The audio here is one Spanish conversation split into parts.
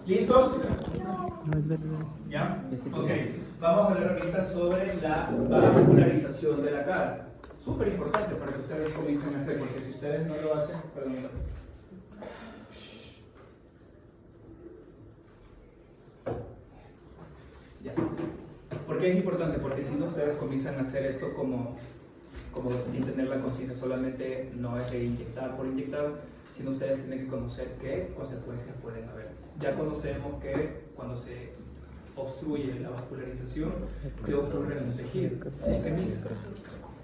¿Listos? No es verdad. ¿Ya? Ese Ok. que es. Vamos a hablar ahorita sobre la vascularización de la cara. Súper importante para que ustedes comiencen a hacer, porque si ustedes no lo hacen, perdón. Ya. ¿Por qué es importante? Porque si no, ustedes comienzan a hacer esto como sin tener la conciencia, solamente no es de inyectar por inyectar, sino ustedes tienen que conocer qué consecuencias pueden haber. Ya conocemos que cuando se obstruye la vascularización, ¿qué ocurre en un tejido? Se isquemiza.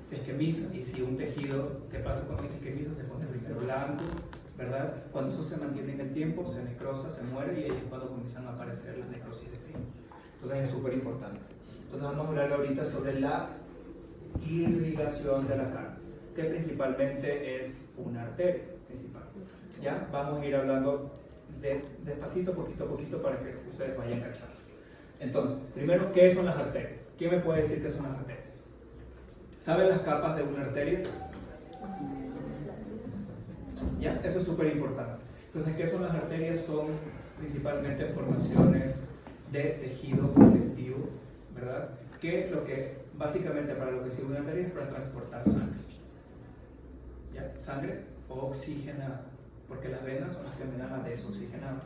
Se isquemiza, y si un tejido, ¿qué pasa cuando se isquemiza? Se pone primero blanco, ¿verdad? Cuando eso se mantiene en el tiempo, se necrosa, se muere, y ahí es cuando comienzan a aparecer las necrosis de Crigg. Entonces es súper importante. Entonces vamos a hablar ahorita sobre la irrigación de la cara, que principalmente es una arteria principal. ¿Ya? Vamos a ir hablando despacito, poquito a poquito, para que ustedes vayan cachando. Entonces, primero, ¿qué son las arterias? ¿Quién me puede decir qué son las arterias? ¿Saben las capas de una arteria? ¿Ya? Eso es súper importante. Entonces, ¿qué son las arterias? Son principalmente formaciones de tejido conectivo, ¿verdad? Que lo que básicamente para lo que sirve una arteria es para transportar sangre. ¿Ya? Sangre oxigenada, porque las venas son las que me dan la desoxigenada.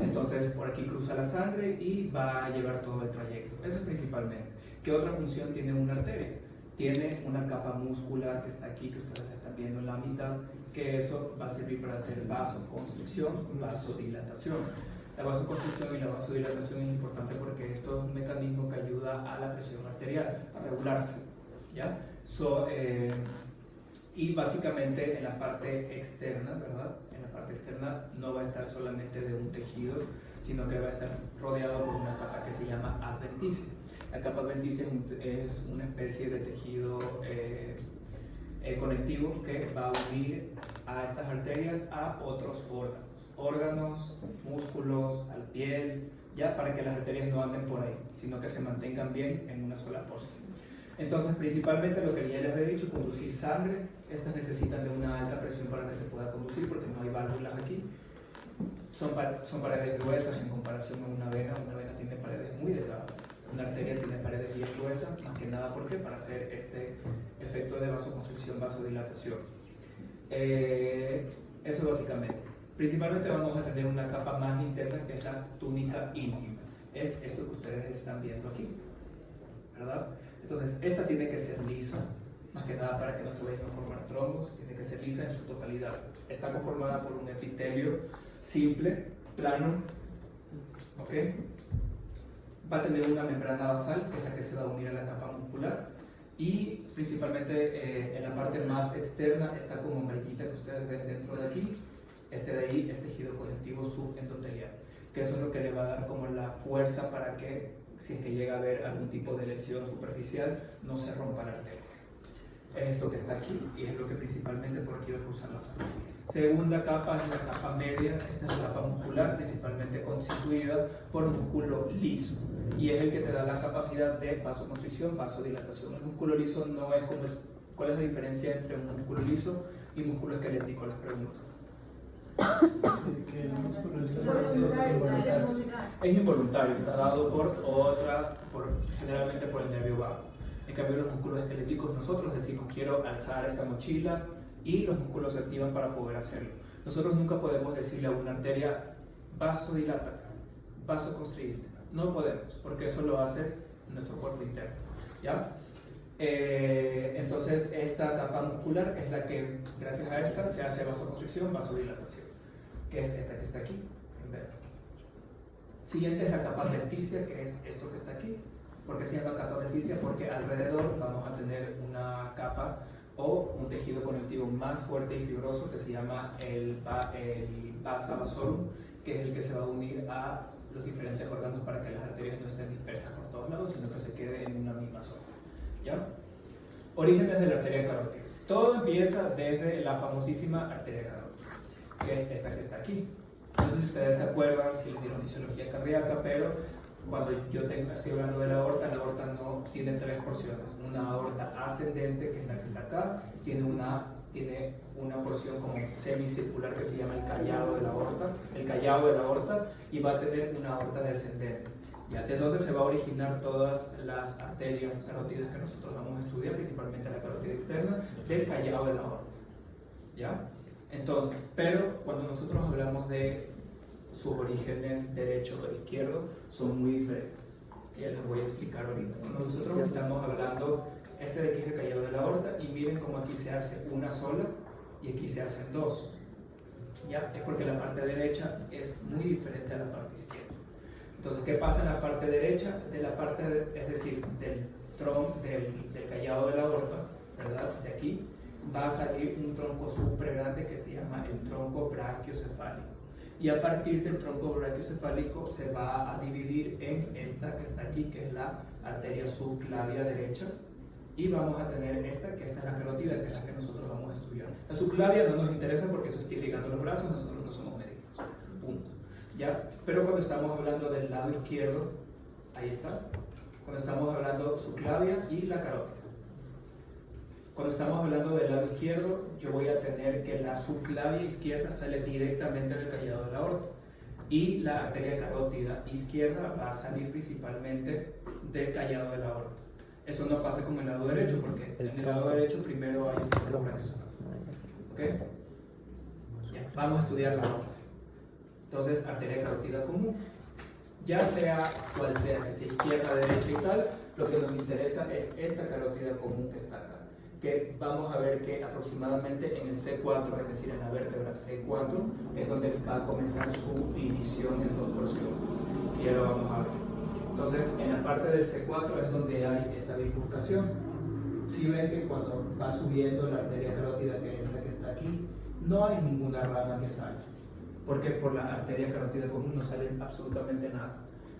Entonces por aquí cruza la sangre y va a llevar todo el trayecto. Eso es principalmente. ¿Qué otra función tiene una arteria? Tiene una capa muscular que está aquí, que ustedes están viendo en la mitad, que eso va a servir para hacer vasoconstricción, vasodilatación. La vasoconstricción y la vasodilatación es importante porque esto es un mecanismo que ayuda a la presión arterial, a regularse, ¿ya? Y básicamente en la parte externa, ¿verdad? En la parte externa no va a estar solamente de un tejido, sino que va a estar rodeado por una capa que se llama adventicia. La capa adventicia es una especie de tejido conectivo que va a unir a estas arterias a otros órganos, músculos, a la piel, ya para que las arterias no anden por ahí, sino que se mantengan bien en una sola porción. Entonces, principalmente lo que ya les he dicho, conducir sangre, estas necesitan de una alta presión para que se pueda conducir porque no hay válvulas aquí. Son paredes gruesas en comparación a una vena tiene paredes muy delgadas. Una arteria tiene paredes bien gruesas, más que nada, ¿por qué? Para hacer este efecto de vasoconstricción, vasodilatación. Eso básicamente. Principalmente vamos a tener una capa más interna que es la túnica íntima. Es esto que ustedes están viendo aquí, ¿verdad? Entonces, esta tiene que ser lisa, más que nada para que no se vayan a formar trombos, tiene que ser lisa en su totalidad. Está conformada por un epitelio simple, plano, ¿ok? Va a tener una membrana basal, que es la que se va a unir a la capa muscular, y principalmente en la parte más externa está como amarillita que ustedes ven dentro de aquí. Este de ahí es tejido conectivo subendotelial, que eso es lo que le va a dar como la fuerza para que, si es que llega a haber algún tipo de lesión superficial, no se rompa la arteria. Es esto que está aquí y es lo que principalmente por aquí va a cruzar la sangre. Segunda capa es la capa media. Esta es la capa muscular, principalmente constituida por músculo liso, y es el que te da la capacidad de vasoconstricción, vasodilatación. El músculo liso no es como ¿cuál es la diferencia entre un músculo liso y músculo esquelético? Les pregunto. Que el músculo es involuntario. Es involuntario, está dado generalmente por el nervio vago. En cambio, los músculos esqueléticos, nosotros decimos quiero alzar esta mochila y los músculos se activan para poder hacerlo. Nosotros nunca podemos decirle a una arteria vasodilátate, vasoconstricte. No podemos, porque eso lo hace nuestro cuerpo interno, ¿ya? Entonces esta capa muscular es la que, gracias a esta, se hace vasoconstricción, vasodilatación, que es esta que está aquí en verde. Siguiente es la capa adventicia, que es esto que está aquí. ¿Por qué se llama capa adventicia? Porque alrededor vamos a tener una capa o un tejido conectivo más fuerte y fibroso que se llama el vasa vasorum, que es el que se va a unir a los diferentes órganos para que las arterias no estén dispersas por todos lados, sino que se quede en una misma zona. ¿Ya? Orígenes de la arteria carótida. Todo empieza desde la famosísima arteria carótida, que es esta que está aquí. No sé si ustedes se acuerdan, si les dieron fisiología cardíaca, pero cuando yo estoy hablando de la aorta no tiene tres porciones. Una aorta ascendente, que es la que está acá, tiene una tiene una porción como semicircular que se llama el callado de la aorta, y va a tener una aorta descendente. ¿Ya? ¿De dónde se va a originar todas las arterias carótidas que nosotros vamos a estudiar, principalmente la carótida externa? Del callado de la aorta. ¿Ya? Entonces, pero cuando nosotros hablamos de sus orígenes derecho o izquierdo, son muy diferentes. Ya les voy a explicar ahorita. Cuando nosotros estamos hablando, este de aquí es el callado de la aorta, y miren cómo aquí se hace una sola y aquí se hacen dos. ¿Ya? Es porque la parte derecha es muy diferente a la parte izquierda. Entonces, ¿qué pasa en la parte derecha? Es decir, del callado de la aorta, ¿verdad? De aquí, va a salir un tronco súper grande que se llama el tronco brachiocefálico. Y a partir del tronco brachiocefálico se va a dividir en esta que está aquí, que es la arteria subclavia derecha. Y vamos a tener esta, que esta es la carótida, que es la que nosotros vamos a estudiar. La subclavia no nos interesa porque eso está irrigando los brazos, nosotros no somos médicos. Punto. ¿Ya? Pero cuando estamos hablando del lado izquierdo, ahí está. Cuando estamos hablando subclavia y la carótida. Cuando estamos hablando del lado izquierdo, yo voy a tener que la subclavia izquierda sale directamente del callado de la aorta. Y la arteria carótida izquierda va a salir principalmente del callado de la aorta. Eso no pasa con el lado derecho, porque en el lado derecho primero hay un tronco brachiocefálico. ¿Ok? Ya, vamos a estudiar la aorta. Entonces, arteria carótida común. Ya sea cual sea, que sea izquierda, derecha y tal, lo que nos interesa es esta carótida común que está acá. Que vamos a ver que aproximadamente en el C4, es decir, en la vértebra C4, es donde va a comenzar su división en dos porciones. Y ya lo vamos a ver. Entonces, en la parte del C4 es donde hay esta bifurcación. Si ven que cuando va subiendo la arteria carótida, que es esta que está aquí, no hay ninguna rama que salga. Porque por la arteria carótida común no sale absolutamente nada.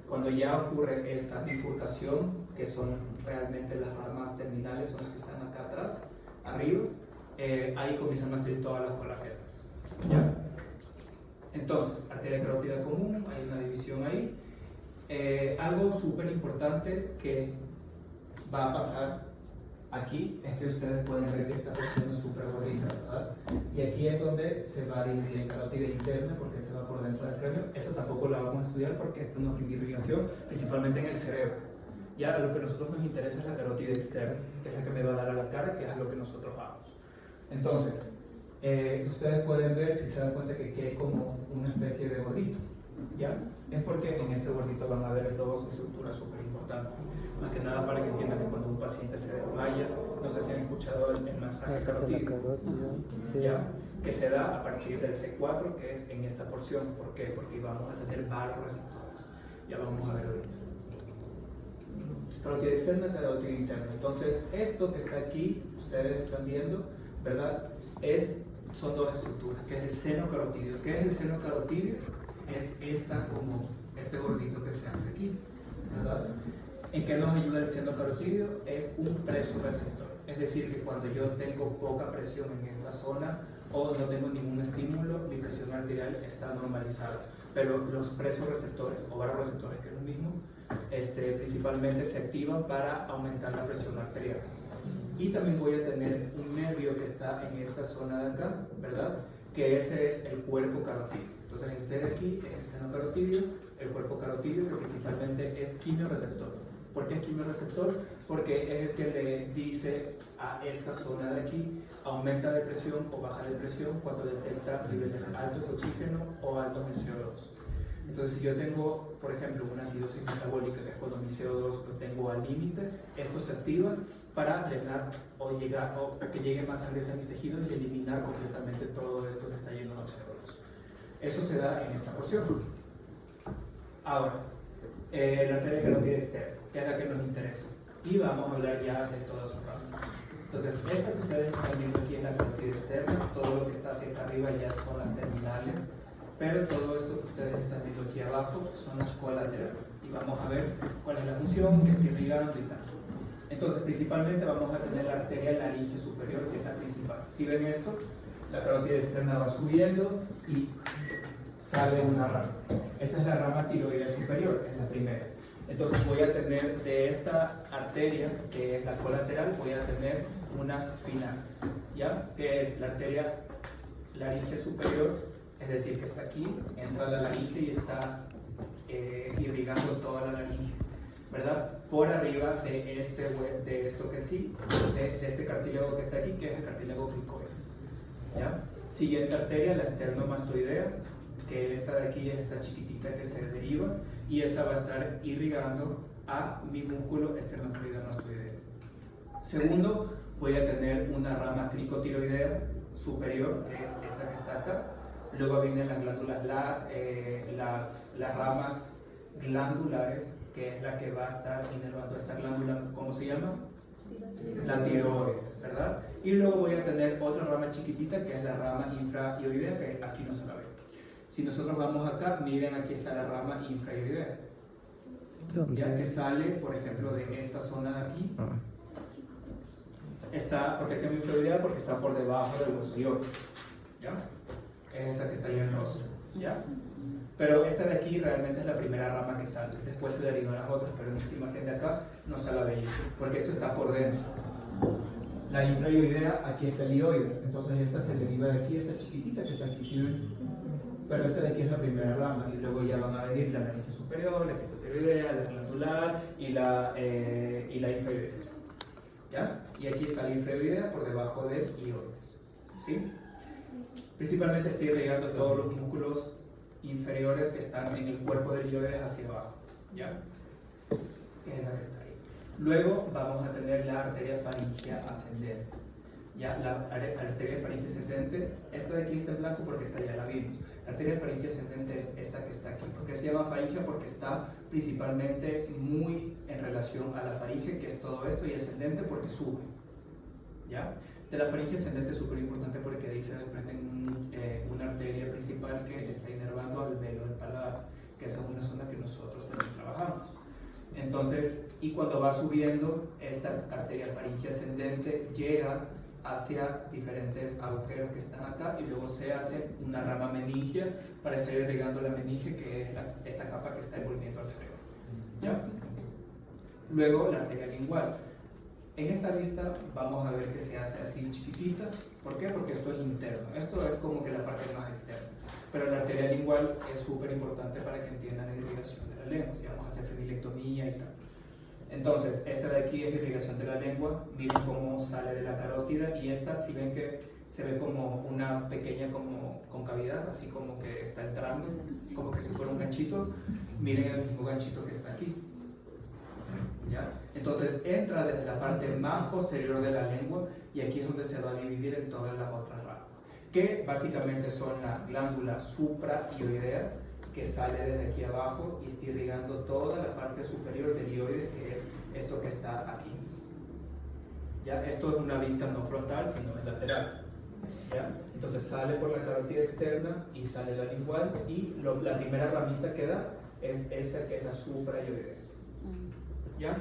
Cuando ya ocurre esta bifurcación, que son realmente las ramas terminales, son las que están acá atrás, arriba, ahí comienzan a salir todas las colaterales. ¿Ya? Entonces, arteria carótida común, hay una división ahí. Algo súper importante que va a pasar aquí es que ustedes pueden ver que esta porción es súper gordita, ¿verdad? Y aquí es donde se va a dividir en carótida interna porque se va por dentro del cráneo. Eso tampoco la vamos a estudiar porque esto no es irrigación, principalmente en el cerebro. Ya, lo que a nosotros nos interesa es la carótida externa, que es la que me va a dar a la cara, que es lo que nosotros vamos. Entonces, ustedes pueden ver, si se dan cuenta, que aquí hay como una especie de gordito. ¿Ya? Es porque en este gordito van a haber dos estructuras súper importantes. Más que nada para que entiendan que cuando un paciente se desmaya, no sé si han escuchado el masaje carótido, ¿ya? Que se da a partir del C4, que es en esta porción. ¿Por qué? Porque vamos a tener varios receptores. Ya vamos a ver ahorita. Carótida externa, carótida interna. Entonces, esto que está aquí, ustedes están viendo, ¿verdad? Son dos estructuras, que es el seno carotídeo. ¿Qué es el seno carotídeo? Es este gordito que se hace aquí, ¿verdad? ¿En qué nos ayuda el seno carotídeo? Es un presorreceptor. Es decir, que cuando yo tengo poca presión en esta zona o no tengo ningún estímulo, mi presión arterial está normalizada. Pero los presorreceptores o varoreceptores, que es lo mismo, principalmente se activan para aumentar la presión arterial. Y también voy a tener un nervio que está en esta zona de acá, ¿verdad? Que ese es el cuerpo carotídeo. Entonces, este de aquí es el seno carotídeo, el cuerpo carotídeo, que principalmente es quimiorreceptor. ¿Por qué es quimiorreceptor? Porque es el que le dice a esta zona de aquí, aumenta de presión o baja de presión cuando detecta niveles altos de oxígeno o altos de CO2. Entonces, si yo tengo, por ejemplo, una acidosis metabólica, que es cuando mi CO2 lo tengo al límite, esto se activa para drenar o que llegue más sangre a mis tejidos y eliminar completamente todo esto que está lleno de CO2. Eso se da en esta porción. Ahora, la arteria carótida externa, que es la que nos interesa. Y vamos a hablar ya de todas sus ramas. Entonces, esta que ustedes están viendo aquí es la carótida externa. Todo lo que está hacia acá arriba ya son las terminales. Pero todo esto que ustedes están viendo aquí abajo son las colaterales. Y vamos a ver cuál es la función, que está irrigando y tal. Entonces, principalmente vamos a tener la arteria laringe superior, que es la principal. Si ven esto, la carótida externa va subiendo y sale una rama. Esa es la rama tiroidea superior, es la primera. Entonces voy a tener de esta arteria, que es la colateral, voy a tener unas finales, ¿ya? Que es la arteria laringe superior, es decir, que está aquí, entra a la laringe y está irrigando toda la laringe, ¿verdad? Por arriba de esto que sí, de este cartílago que está aquí, que es el cartílago cricoides, ¿ya? Siguiente arteria, la esternomastoidea, que esta de aquí es esta chiquitita que se deriva, y esa va a estar irrigando a mi músculo esternocleidomastoideo. Segundo, voy a tener una rama cricotiroidea superior, que es esta que está acá. Luego vienen las glándulas, las ramas glandulares, que es la que va a estar inervando esta glándula, ¿cómo se llama? La tiroides, ¿verdad? Y luego voy a tener otra rama chiquitita, que es la rama infraioidea, que aquí no se la ve. Si nosotros vamos acá, miren, aquí está la rama infraioidea, ya que sale, por ejemplo, de esta zona de aquí. Está, ¿por qué se llama infraioidea? Porque está por debajo del hueso iliaco, ¿ya? Es esa que está ahí en rostro, ¿ya? Pero esta de aquí realmente es la primera rama que sale. Después se derivan las otras, pero en esta imagen de acá no se la ve, porque esto está por dentro. La infraioidea, aquí está el ioides, entonces esta se deriva de aquí, esta chiquitita que está aquí, ¿sí ven? Pero esta de aquí es la primera rama, y luego ya van a venir la laringe superior, la cricotiroidea, la glandular y la infraioidea, ¿ya? Y aquí está la infraioidea por debajo del ioides, ¿sí? Principalmente estoy irrigando todos los músculos inferiores que están en el cuerpo del ioides hacia abajo, ¿ya? Es esa que está ahí. Luego vamos a tener la arteria faríngea ascendente. Ya, la arteria faríngea ascendente, esta de aquí está en blanco porque esta ya la vimos. La arteria faríngea ascendente es esta que está aquí. ¿Por qué se llama faríngea? Porque está principalmente muy en relación a la faringe, que es todo esto, y ascendente porque sube, ¿ya? De la faringe ascendente es súper importante porque de ahí se desprende una arteria principal que está inervando al velo del paladar, que esa es una zona que nosotros también trabajamos. Entonces, y cuando va subiendo, esta arteria faríngea ascendente llega hacia diferentes agujeros que están acá y luego se hace una rama meningia para estar irrigando la meninge, que es esta capa que está envolviendo al cerebro, ¿ya? Luego la arteria lingual. En esta vista vamos a ver que se hace así chiquitita. ¿Por qué? Porque esto es interno. Esto es como que la parte más externa. Pero la arteria lingual es súper importante para que entiendan la irrigación de la lengua, si vamos a hacer fenilectomía y tal. Entonces, esta de aquí es irrigación de la lengua. Miren cómo sale de la carótida, y esta, si ven que se ve como una pequeña como concavidad, así como que está entrando, como que si fuera un ganchito. Miren el mismo ganchito que está aquí, ¿ya? Entonces entra desde la parte más posterior de la lengua, y aquí es donde se va a dividir en todas las otras ramas, que básicamente son la glándula supraioidea, que sale desde aquí abajo y está irrigando toda la parte superior del ioides, que es esto que está aquí, ¿ya? Esto es una vista no frontal, sino es lateral, ¿ya? Entonces sale por la carótida externa y sale la lingual, y la primera ramita que da es esta, que es la supraioidea, ¿ya?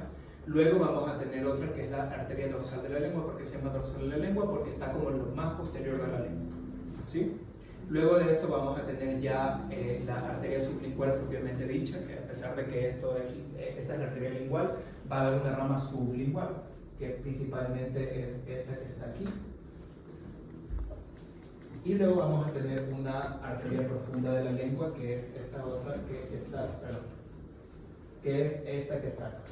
Luego vamos a tener otra que es la arteria dorsal de la lengua. ¿Por qué se llama dorsal de la lengua? Porque está como lo más posterior de la lengua, ¿sí? Luego de esto vamos a tener ya la arteria sublingual propiamente dicha, que a pesar de que esta es la arteria lingual, va a dar una rama sublingual, que principalmente es esta que está aquí. Y luego vamos a tener una arteria profunda de la lengua, que es esta otra, que es esta que está acá,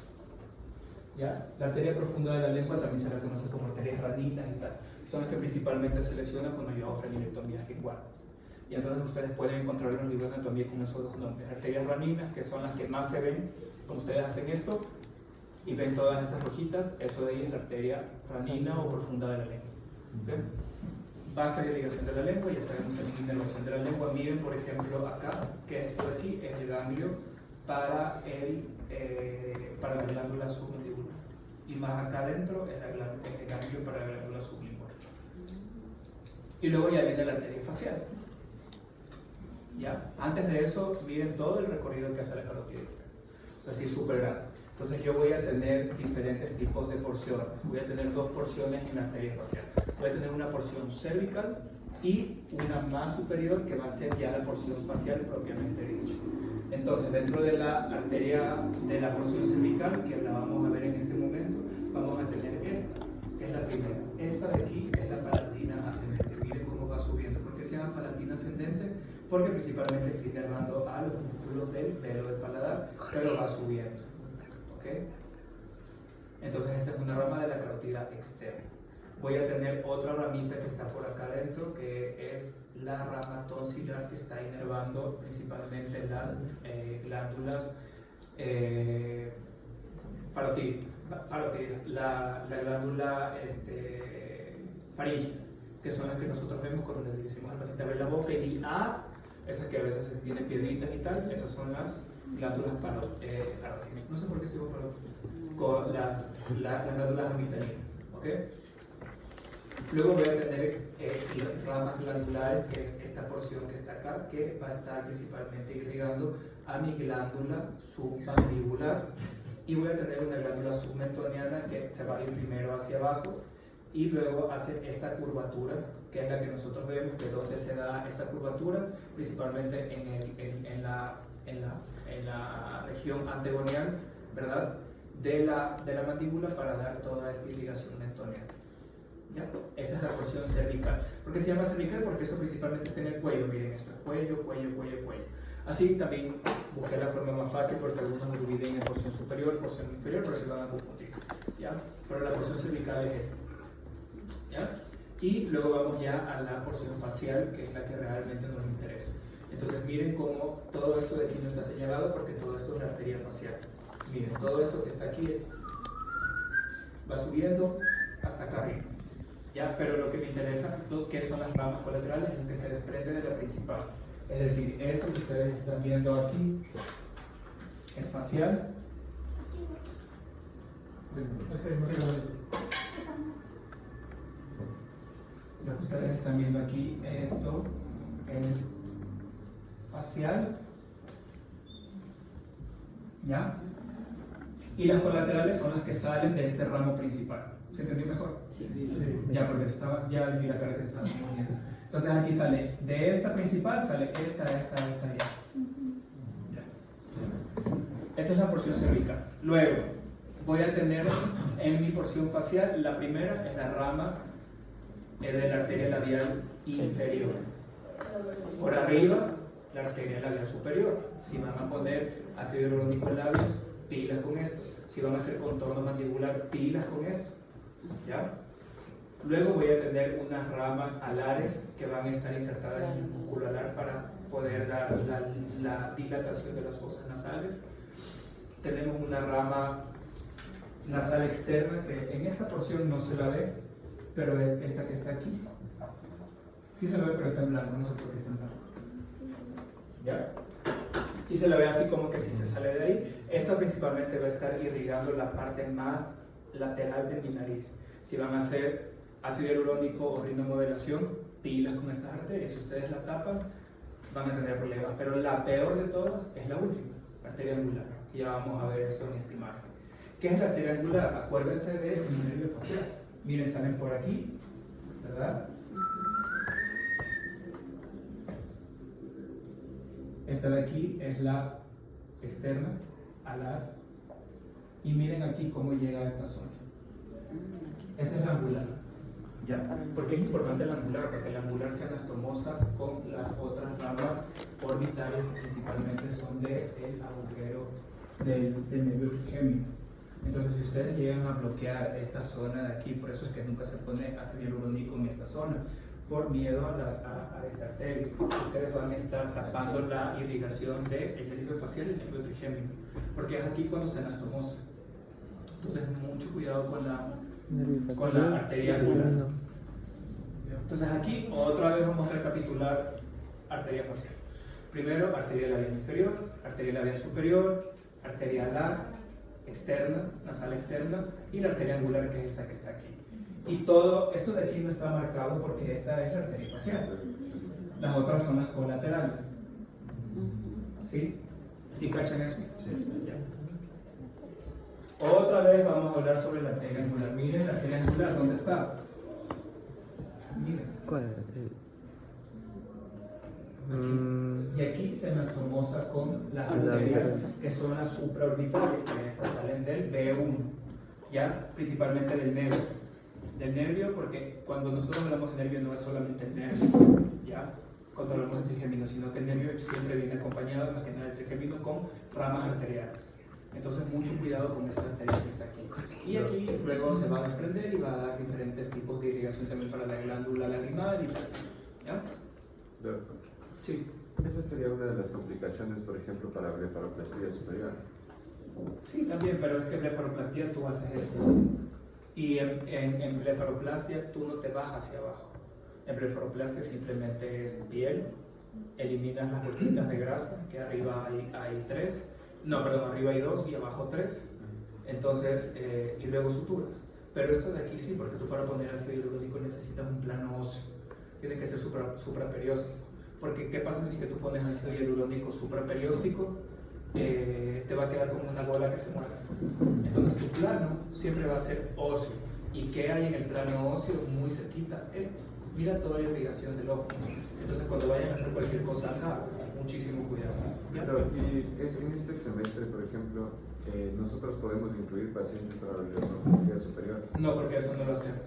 ¿ya? La arteria profunda de la lengua también se la conoce como arterias raninas y tal. Son las que principalmente se lesionan cuando yo hago fenilectomías linguales. Y entonces ustedes pueden encontrar en los libros de anatomía con esos dos nombres: arterias raninas, que son las que más se ven cuando ustedes hacen esto y ven todas esas rojitas. Eso de ahí es la arteria ranina o profunda de la lengua, ¿okay? Basta irrigación de la lengua, ya sabemos también inervación de la lengua. Miren, por ejemplo, acá, que esto de aquí es el ganglio para la glándula submandibular, y más acá adentro es el ganglio para la glándula sublingual. Y luego ya viene la arteria facial, ¿ya? Antes de eso, miren todo el recorrido que hace la carótida externa, o sea, sí, súper grande. Entonces yo voy a tener diferentes tipos de porciones. Voy a tener dos porciones en la arteria facial. Voy a tener una porción cervical y una más superior, que va a ser ya la porción facial propiamente dicha. Entonces, dentro de la arteria de la porción cervical, que la vamos a ver en este momento, vamos a tener esta, que es la primera. Esta de aquí es la palatina ascendente. Miren cómo va subiendo. ¿Por qué se llama palatina ascendente? Porque principalmente está inervando a los músculos del pelo del paladar, pero va subiendo. ¿Ok? Entonces, esta es una rama de la carótida externa. Voy a tener otra ramita que está por acá adentro, que es la rama tonsilar, que está inervando principalmente las glándulas parótidas, la glándula faríngeas, que son las que nosotros vemos cuando le decimos al paciente abre la boca y di ah, esas que a veces tienen piedritas y tal, esas son las glándulas parótidas. No sé por qué estoy con las glándulas orbitalinas, ¿ok? Luego voy a tener ramas glandulares, que es esta porción que está acá, que va a estar principalmente irrigando a mi glándula submandibular, y voy a tener una glándula submentoniana que se va a ir primero hacia abajo y luego hace esta curvatura, que es la que nosotros vemos, que es donde se da esta curvatura, principalmente en la región antegonial, ¿verdad?, de la mandíbula, para dar toda esta irrigación mentoniana. ¿Ya? Esa es la porción cervical. ¿Por qué se llama cervical? Porque esto principalmente está en el cuello. Miren esto: cuello, cuello, cuello, cuello. Así también busqué la forma más fácil, porque algunos lo dividen en porción superior, porción inferior, pero se van a confundir, ¿ya? Pero la porción cervical es esta, ¿ya? Y luego vamos ya a la porción facial, que es la que realmente nos interesa. Entonces miren cómo todo esto de aquí no está señalado, porque todo esto es la arteria facial. Miren, todo esto que está aquí va subiendo hasta acá arriba, ¿ya? Pero lo que me interesa, que son las ramas colaterales, es lo que se desprende de la principal. Es decir, esto que ustedes están viendo aquí es facial. Lo que ustedes están viendo aquí, esto es facial, ¿ya? Y las colaterales son las que salen de este ramo principal. ¿Se entendió mejor? Sí. Ya, porque ya les vi la cara que se estaba moviendo. Entonces aquí sale, de esta principal sale esta y esta. Ya. Esa es la porción cervical. Luego, voy a tener en mi porción facial, la primera es la rama de la arteria labial inferior. Por arriba, la arteria labial superior. Si van a poner ácido hialurónico en labios, pilas con esto. Si van a hacer contorno mandibular, pilas con esto, ¿ya? Luego voy a tener unas ramas alares que van a estar insertadas en el músculo alar para poder dar la dilatación de las fosas nasales. Tenemos una rama nasal externa que en esta porción no se la ve, pero es esta que está aquí. Sí se la ve, pero está en blanco, no sé por qué está en blanco. ¿Ya? Sí se la ve así como que si se sale de ahí. Esa principalmente va a estar irrigando la parte más lateral de mi nariz. Si van a hacer ácido hialurónico o rinomodelación, pilas con estas arterias. Si ustedes la tapan, van a tener problemas. Pero la peor de todas es la última, la arteria angular. Ya vamos a ver eso en esta imagen. ¿Qué es la arteria angular? Acuérdense de mi nervio facial. Miren, salen por aquí, ¿verdad? Esta de aquí es la externa, alar. Y miren aquí cómo llega a esta zona. Esa es la angular. ¿Ya? ¿Por qué es importante la angular? Porque la angular se anastomosa con las otras ramas orbitales, que principalmente son del agujero del nervio trigémino. Entonces, si ustedes llegan a bloquear esta zona de aquí, por eso es que nunca se pone ácido hialurónico en esta zona, por miedo a esta arteria, ustedes van a estar tapando la irrigación del nervio facial y el nervio trigémino, porque es aquí cuando se anastomosa. Entonces, mucho cuidado con la arteria angular. Entonces, aquí otra vez vamos a recapitular arteria facial. Primero, arteria labial inferior, arteria labial superior, arteria alar externa, nasal externa, y la arteria angular, que es esta que está aquí. Y todo esto de aquí no está marcado porque esta es la arteria facial. Las otras son las colaterales. ¿Sí? ¿Sí cachan eso? Sí. Ya. Otra vez vamos a hablar sobre la arteria angular. Miren la arteria angular, ¿dónde está? Miren. ¿Cuál? Aquí. Y aquí se anastomosa con las arterias que son las supraorbitales, que estas salen del B1, ¿ya? Principalmente del nervio, porque cuando nosotros hablamos de nervio no es solamente el nervio, ¿ya? Cuando hablamos de trigémino, sino que el nervio siempre viene acompañado, más que nada del trigémino, con ramas arteriales. Entonces mucho cuidado con esta arteria que está aquí. Y aquí luego se va a desprender y va a dar diferentes tipos de irrigación también para la glándula lagrimal y tal, ¿ya? Sí. Esa sería una de las complicaciones, por ejemplo, para blefaroplastia superior. Sí, también, pero es que blefaroplastia tú haces esto. Y en blefaroplastia tú no te vas hacia abajo. En blefaroplastia simplemente es piel, eliminas las bolsitas de grasa, que arriba hay 3, no, perdón, arriba hay 2 y abajo 3. Entonces, y luego suturas. Pero esto de aquí sí, porque tú para poner ácido hialurónico necesitas un plano óseo. Tiene que ser supraperióstico. Porque ¿qué pasa si que tú pones ácido hialurónico supraperióstico? Te va a quedar como una bola que se mueve. Entonces tu plano siempre va a ser óseo. ¿Y qué hay en el plano óseo? Muy cerquita, esto. Mira toda la irrigación del ojo. Entonces cuando vayan a hacer cualquier cosa acá, muchísimo cuidado. Pero, y en este semestre, por ejemplo, nosotros podemos incluir pacientes para la blefaroplastia superior. No, porque eso no lo hacemos.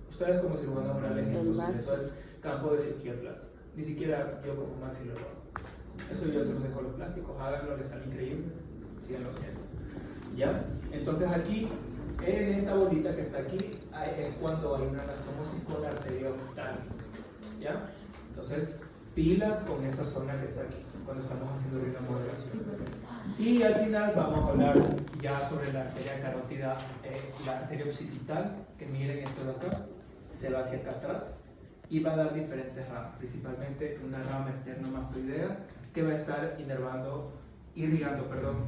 Ustedes como cirujanos orales, eso es campo de cirugía plástica. Ni siquiera yo como Maxi lo hago. Eso yo se los dejo a los plásticos, háganlo, les sale increíble, síganlo haciendo. ¿Ya? Entonces aquí, en esta bolita que está aquí, es cuando hay una anastomosis con la arteria oftálmica. ¿Ya? Entonces, pilas con esta zona que está aquí, cuando estamos haciendo rinomodelación. Y al final vamos a hablar ya sobre la arteria carótida, la arteria occipital, que miren esto de acá, se va hacia acá atrás. Y va a dar diferentes ramas, principalmente una rama esternomastoidea que va a estar irrigando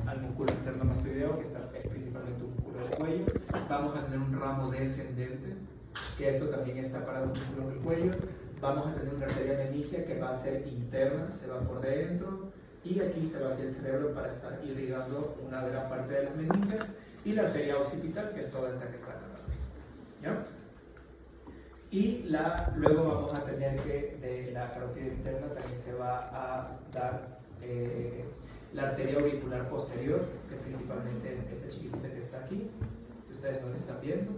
al músculo esternomastoideo, que es principalmente un músculo del cuello. Vamos a tener un ramo descendente, que esto también está para los músculos del cuello. Vamos a tener una arteria meningia que va a ser interna, se va por dentro, y aquí se va hacia el cerebro para estar irrigando una gran parte de las meninges. Y la arteria occipital, que es toda esta que está acá atrás. ¿Ya? Y luego vamos a tener que de la carótida externa también se va a dar la arteria auricular posterior, que principalmente es esta chiquitita que está aquí, que ustedes no la están viendo,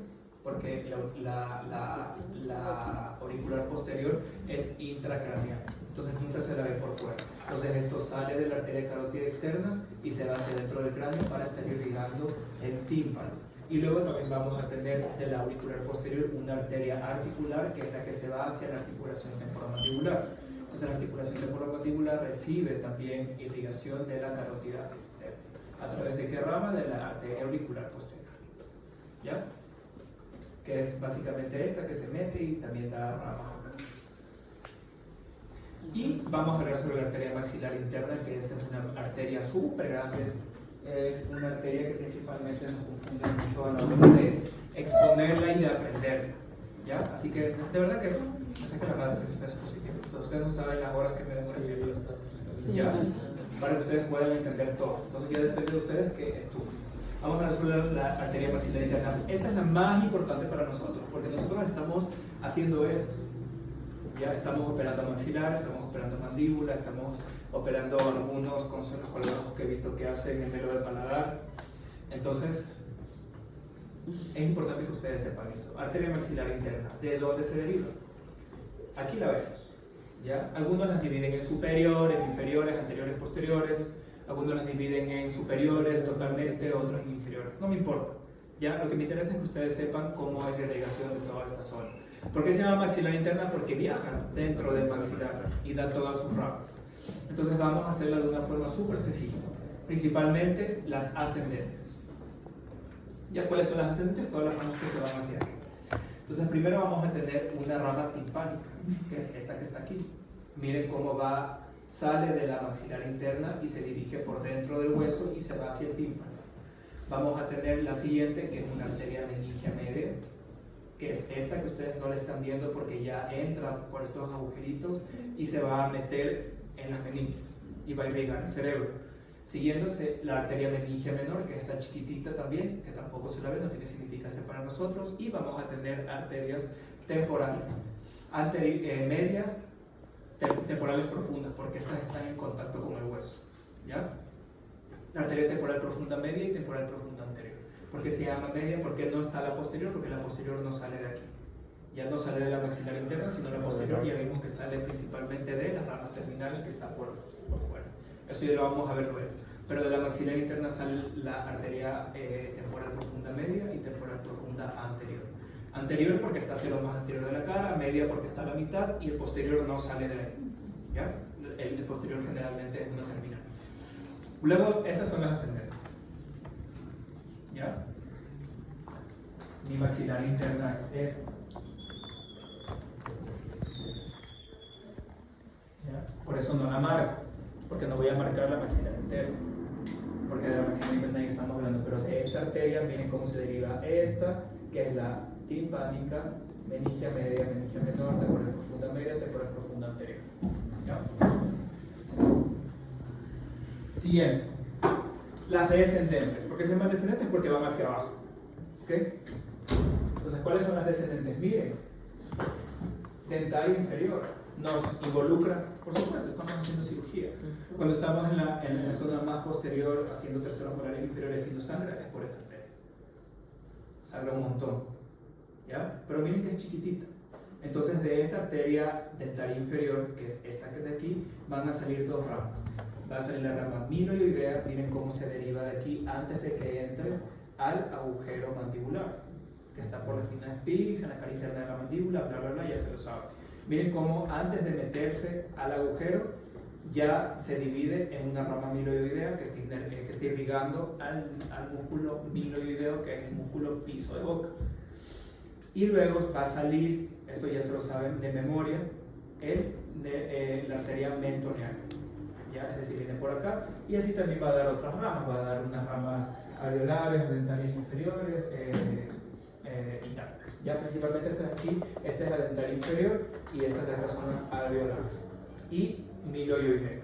porque la auricular posterior es intracraneal, entonces nunca se la ve por fuera. Entonces esto sale de la arteria carótida externa y se va hacia dentro del cráneo para estar irrigando el tímpano. Y luego también vamos a tener de la auricular posterior una arteria articular, que es la que se va hacia la articulación temporomandibular. Entonces la articulación temporomandibular recibe también irrigación de la carótida externa. ¿A través de qué rama? De la arteria auricular posterior. ¿Ya? Que es básicamente esta que se mete y también da rama. Y vamos a hablar sobre la arteria maxilar interna, que esta es una arteria súper grande. Es una arteria que principalmente nos confunde mucho a la hora de exponerla y de aprenderla, ¿ya? Así que, de verdad que me saca la madre si ustedes positivos. O sea, ustedes no saben las horas que me demoran haciendo esto, ¿ya? Para que ustedes puedan entender todo. Entonces ya depende de ustedes que estudien. Vamos a resolver la arteria maxilar interna. Esta es la más importante para nosotros, porque nosotros estamos haciendo esto. Ya estamos operando maxilar, estamos operando mandíbula, estamos operando algunos con los colgados que he visto que hacen el velo del paladar. Entonces, es importante que ustedes sepan esto. Arteria maxilar interna, ¿de dónde se deriva? Aquí la vemos. ¿Ya? Algunos las dividen en superiores, inferiores, anteriores, posteriores. Algunos las dividen en superiores totalmente, otros en inferiores. No me importa. ¿Ya? Lo que me interesa es que ustedes sepan cómo es la irrigación de toda esta zona. ¿Por qué se llama maxilar interna? Porque viajan dentro del maxilar y da todas sus ramas. Entonces vamos a hacerla de una forma súper sencilla. Principalmente las ascendentes. ¿Ya cuáles son las ascendentes? Todas las ramas que se van hacia arriba. Entonces primero vamos a tener una rama timpánica, que es esta que está aquí. Miren cómo sale de la maxilar interna y se dirige por dentro del hueso y se va hacia el tímpano. Vamos a tener la siguiente, que es una arteria meningia media, que es esta que ustedes no la están viendo porque ya entra por estos agujeritos y se va a meter en las meninges y va a irrigar el cerebro. Siguiéndose la arteria meningia menor, que es esta chiquitita también, que tampoco se la ve, no tiene significancia para nosotros, y vamos a tener arterias temporales, media, temporales profundas, porque estas están en contacto con el hueso, ¿ya? La arteria temporal profunda media y temporal profunda anterior. ¿Por qué se llama media? Porque no está la posterior, porque la posterior no sale de aquí. Ya no sale de la maxilar interna, sino la posterior, ya vimos que sale principalmente de las ramas terminales que están por fuera. Eso ya lo vamos a ver luego. Pero de la maxilar interna sale la arteria temporal profunda media y temporal profunda anterior. Anterior porque está hacia lo más anterior de la cara, media porque está a la mitad y el posterior no sale de ahí. ¿Ya? El posterior generalmente es una terminal. Luego, esas son las ascendentes. ¿Ya? Mi maxilar interna es esto. ¿Ya? Por eso no la marco, porque no voy a marcar la maxilar interna. Porque de la maxilar interna ahí estamos hablando, pero de esta arteria, miren cómo se deriva esta, que es la timpánica, meningia media, meningia menor, temporal profunda media, temporal profunda anterior. ¿Ya? Siguiente. Las descendentes. ¿Por qué se llaman descendentes? Porque van hacia abajo. ¿Ok? Entonces, ¿cuáles son las descendentes? Miren, dentario inferior nos involucra, por supuesto, estamos haciendo cirugía. Cuando estamos en la zona más posterior, haciendo terceros molares inferiores y no sangra, es por esta arteria. Sangra un montón. ¿Ya? Pero miren que es chiquitita. Entonces, de esta arteria dentaria inferior, que es esta que es de aquí, van a salir dos ramas. Va a salir la rama miloidea, miren cómo se deriva de aquí antes de que entre al agujero mandibular, que está por la espina de Spiggs, en la cara interna de la mandíbula, bla bla bla, ya se lo saben. Miren cómo antes de meterse al agujero ya se divide en una rama miloidea que está irrigando al músculo miloideo, que es el músculo piso de boca. Y luego va a salir, esto ya se lo saben de memoria, la arteria mentoneal. ¿Ya? Es decir, viene por acá y así también va a dar otras ramas, va a dar unas ramas alveolares, dentarias inferiores y tal. Ya principalmente esta de aquí, esta es la dentaria inferior y estas de acá son las alveolares y miloidea.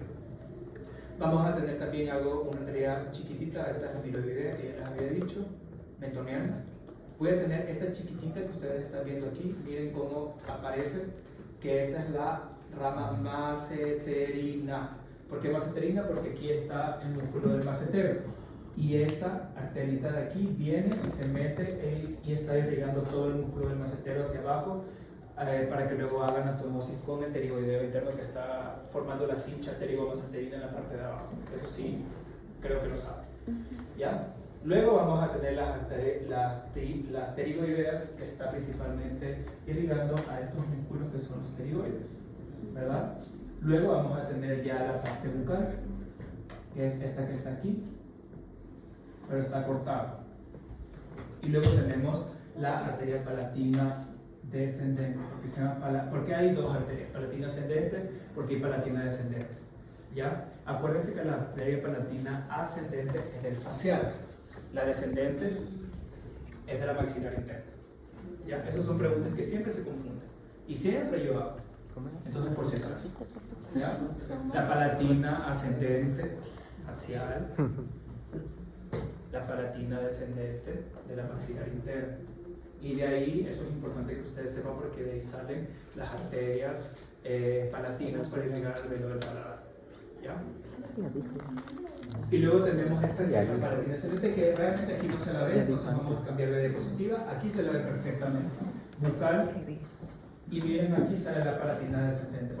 Vamos a tener también una arteria chiquitita, esta es la miloidea que ya les había dicho, mentoneal. Voy a tener esta chiquitita que ustedes están viendo aquí, miren cómo aparece, que esta es la rama maceterina. ¿Por qué maceterina? Porque aquí está el músculo del macetero. Y esta arterita de aquí viene y se mete y está irrigando todo el músculo del macetero hacia abajo para que luego hagan astomosis con el pterigoideo interno que está formando la cincha pterigomaceterina en la parte de abajo. Eso sí, creo que lo saben. ¿Ya? Luego vamos a tener las pterigoideas, que está principalmente irrigando a estos músculos que son los pterigoides, ¿verdad? Luego vamos a tener ya la parte bucal, que es esta que está aquí, pero está cortada. Y luego tenemos la arteria palatina descendente, porque hay dos arterias, palatina ascendente, porque hay palatina descendente. ¿Ya? Acuérdense que la arteria palatina ascendente es del facial, la descendente es de la maxilar interna. ¿Ya? Esas son preguntas que siempre se confunden y siempre yo hago. Entonces, por si acaso, ¿ya? La palatina ascendente facial, la palatina descendente de la maxilar interna. Y de ahí, eso es importante que ustedes sepan porque de ahí salen las arterias palatinas para irrigar al velo del paladar. ¿Ya? Y luego tenemos esta que es la palatina ascendente, que realmente aquí no se la ve, entonces vamos a cambiar de diapositiva. Aquí se la ve perfectamente. Bucal. Y miren, aquí sale la palatina descendente.